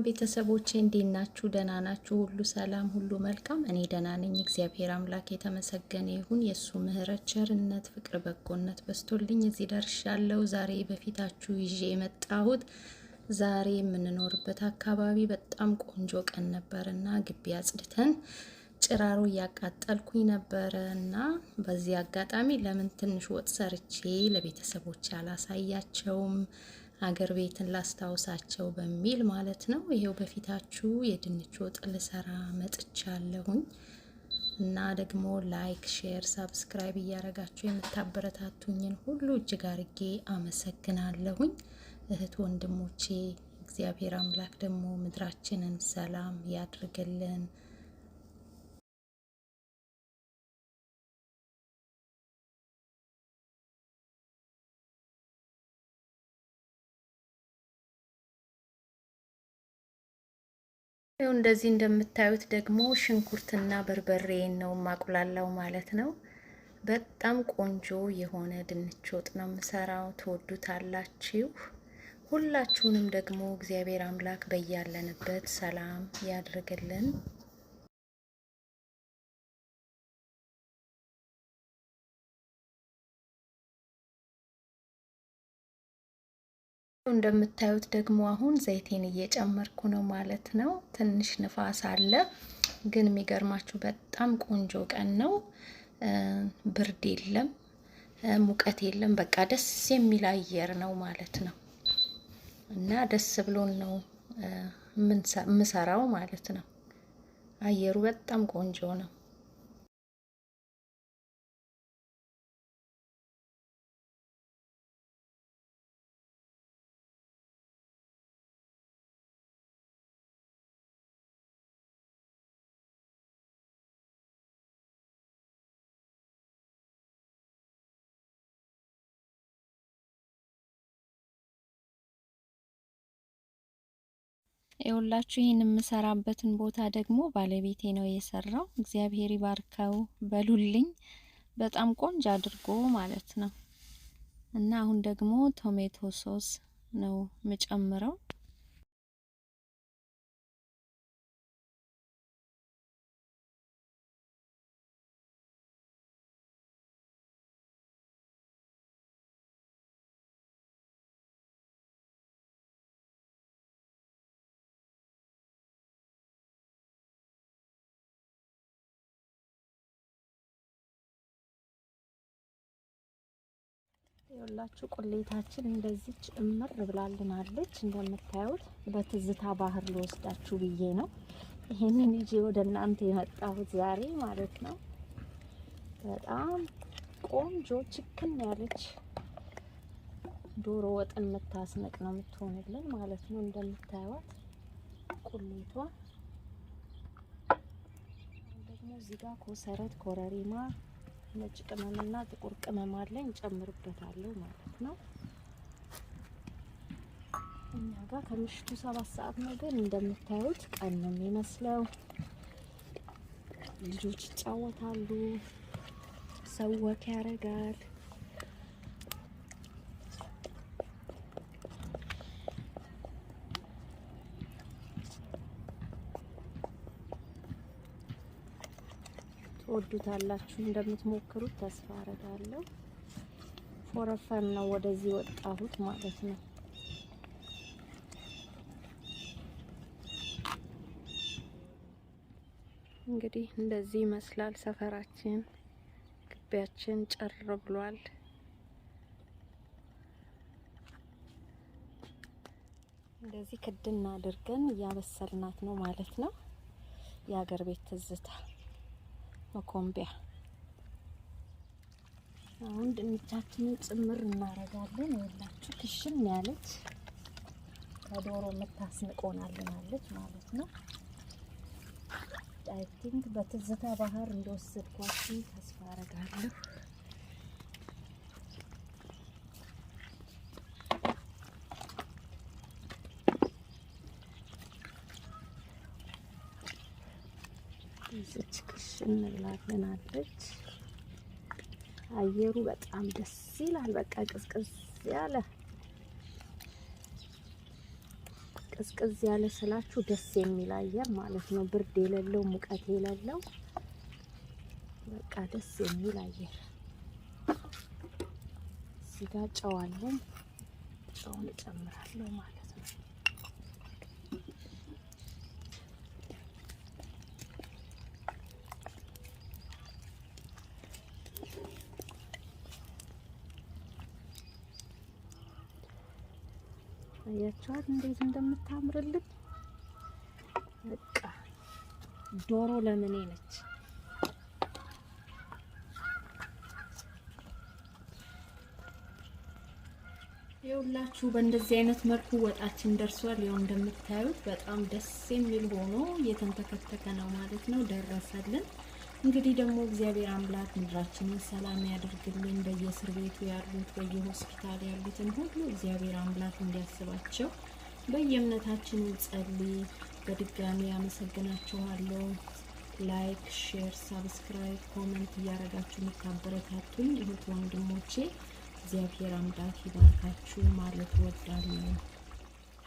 ቤተሰቦቼ እንዴት ናችሁ? ደህና ናችሁ? ሁሉ ሰላም፣ ሁሉ መልካም። እኔ ደህና ነኝ። እግዚአብሔር አምላክ የተመሰገነ ይሁን። የሱ ምሕረት፣ ቸርነት፣ ፍቅር፣ በጎነት በስቶልኝ እዚህ ደርሻለሁ። ዛሬ በፊታችሁ ይዤ የመጣሁት ዛሬ የምንኖርበት አካባቢ በጣም ቆንጆ ቀን ነበርና ግቢ አጽድተን ጭራሮ እያቃጠልኩኝ ነበረ እና በዚህ አጋጣሚ ለምን ትንሽ ወጥ ሰርቼ ለቤተሰቦቼ አላሳያቸውም ሀገር ቤትን ላስታውሳቸው በሚል ማለት ነው። ይሄው በፊታችሁ የድንች ወጥ ልሰራ መጥቻለሁኝ እና ደግሞ ላይክ፣ ሼር፣ ሰብስክራይብ እያደረጋችሁ የምታበረታቱኝን ሁሉ እጅግ አርጌ አመሰግናለሁኝ። እህት ወንድሞቼ፣ እግዚአብሔር አምላክ ደግሞ ምድራችንን ሰላም ያድርግልን። ይኸው እንደዚህ እንደምታዩት ደግሞ ሽንኩርትና በርበሬን ነው ማቁላላው ማለት ነው። በጣም ቆንጆ የሆነ ድንች ወጥ ነው የምሰራው። ትወዱታላችሁ። ሁላችሁንም ደግሞ እግዚአብሔር አምላክ በያለንበት ሰላም ያድርግልን። እንደምታዩት ደግሞ አሁን ዘይቴን እየጨመርኩ ነው ማለት ነው። ትንሽ ንፋስ አለ፣ ግን የሚገርማችሁ በጣም ቆንጆ ቀን ነው። ብርድ የለም፣ ሙቀት የለም። በቃ ደስ የሚል አየር ነው ማለት ነው እና ደስ ብሎን ነው የምሰራው ማለት ነው። አየሩ በጣም ቆንጆ ነው። የሁላችሁ ይሄን የምሰራበትን ቦታ ደግሞ ባለቤቴ ነው የሰራው። እግዚአብሔር ይባርከው በሉልኝ። በጣም ቆንጆ አድርጎ ማለት ነው። እና አሁን ደግሞ ቶሜቶ ሶስ ነው የምጨምረው። የሁላችሁ ቁሌታችን እንደዚች እምር ብላልናለች። እንደምታዩት በትዝታ ባህር ልወስዳችሁ ብዬ ነው ይሄንን ይዤ ወደ እናንተ የመጣሁት ዛሬ ማለት ነው። በጣም ቆንጆ ችክን ያለች ዶሮ ወጥን የምታስነቅ ነው የምትሆንልን ማለት ነው። እንደምታዩት ቁሌቷ ደግሞ እዚህ ጋር ኮሰረት፣ ኮረሪማ፣ ነጭ ቅመምና ጥቁር ቅመም አለኝ ጨምርበታለሁ ማለት ነው። እኛ ጋር ከምሽቱ 7 ሰዓት ነው፣ ግን እንደምታዩት ቀን ነው የሚመስለው። ልጆች ይጫወታሉ፣ ሰው ወክ ያደርጋል። ወዱታላችሁ እንደምትሞክሩት ተስፋ አረጋለሁ። ፎረፈን ነው ወደዚህ ወጣሁት ማለት ነው። እንግዲህ እንደዚህ ይመስላል ሰፈራችን። ግቢያችን ጭር ብሏል። እንደዚህ ክድና አድርገን እያበሰልናት ነው ማለት ነው። የሀገር ቤት ትዝታ መኮምቢያ። አሁን ድንቻችንን ጭምር እናረጋለን። ይኸውላችሁ ክሽን ያለች ከዶሮ የምታስንቆናልናለች ማለት ነው። አይ ቲንክ በትዝታ ባህር እንደወሰድኳችሁ ተስፋ አረጋለሁ። እዚች ክሽን ብላልናለች። አየሩ በጣም ደስ ይላል። በቃ ቅዝቅዝ ያለ ቅዝቅዝ ያለ ስላችሁ ደስ የሚል አየር ማለት ነው። ብርድ የሌለው ሙቀት የሌለው በቃ ደስ የሚል አየር። እዚህ ጋር ጨው አለኝ። ጨውን እጨምራለሁ ማለት ነው። አያችኋት እንዴት እንደምታምርልኝ። በቃ ዶሮ ለምኔ ነች። ይኸውላችሁ በእንደዚህ አይነት መልኩ ወጣችን ደርሷል። ይኸው እንደምታዩት በጣም ደስ የሚል ሆኖ እየተንተከተከ ነው ማለት ነው። ደረሰልን። እንግዲህ ደግሞ እግዚአብሔር አምላክ ምድራችንን ሰላም ያደርግልን። በየእስር ቤቱ ያሉት በየሆስፒታል ያሉትን ሁሉ እግዚአብሔር አምላክ እንዲያስባቸው በየእምነታችን ጸልይ። በድጋሚ አመሰግናችኋለሁ። ላይክ፣ ሼር፣ ሳብስክራይብ፣ ኮሜንት እያደረጋችሁ የምታበረታቱኝ እህት ወንድሞቼ እግዚአብሔር አምላክ ይባርካችሁ ማለት እወዳለሁ።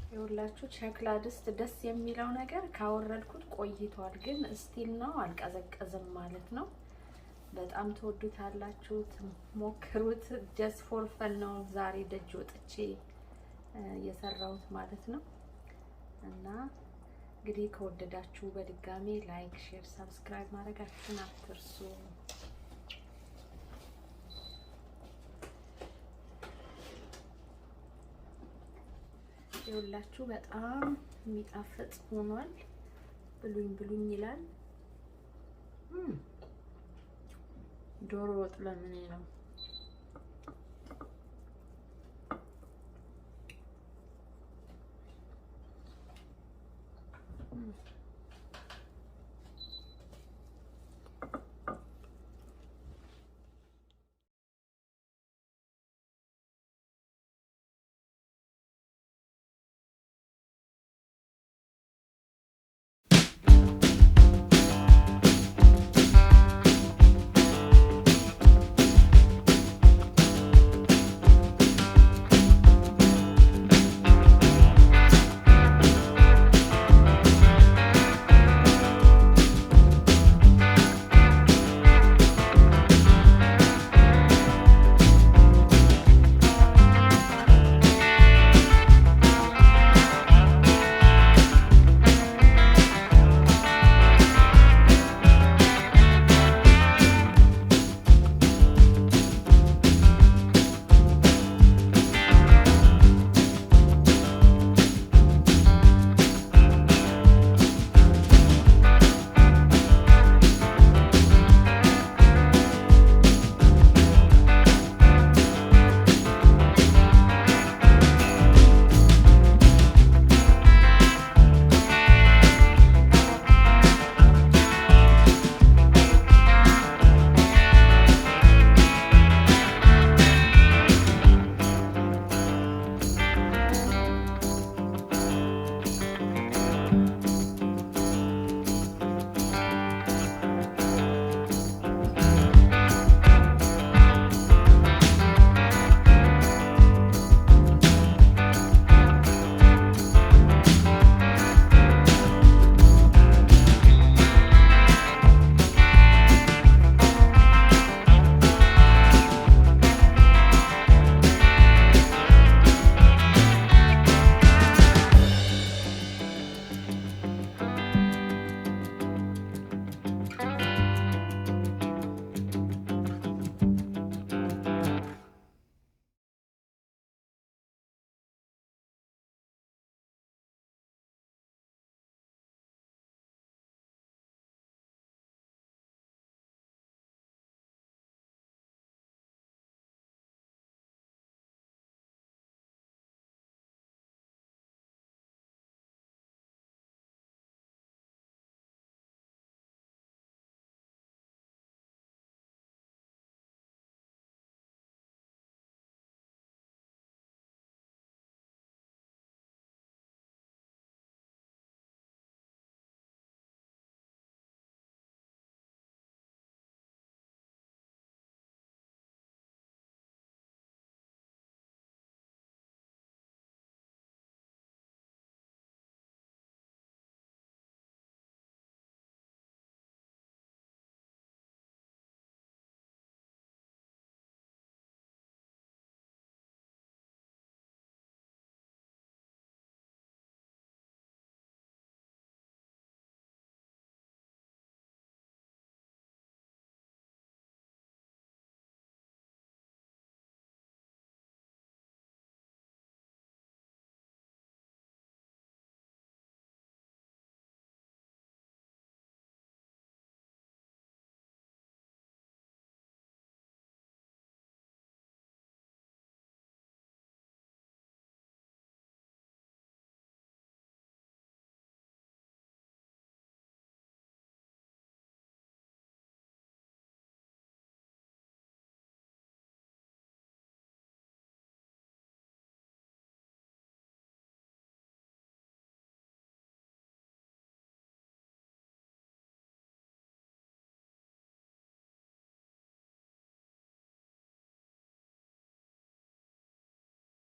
ይኸውላችሁ ሸክላ ድስት ደስ የሚለው ነገር ካወረድኩት ቆይቷል፣ ግን ስቲል ነው አልቀዘቀዘም ማለት ነው። በጣም ተወዱታላችሁ፣ ሞክሩት። ጀስት ፎር ፈን ነው ዛሬ ደጅ ወጥቼ የሰራሁት ማለት ነው። እና እንግዲህ ከወደዳችሁ በድጋሚ ላይክ፣ ሼር፣ ሰብስክራይብ ማድረጋችሁን አትርሱ። ይኸውላችሁ በጣም የሚጣፍጥ ሆኗል። ብሉኝ ብሉኝ ይላል። ዶሮ ወጥ ለምን ነው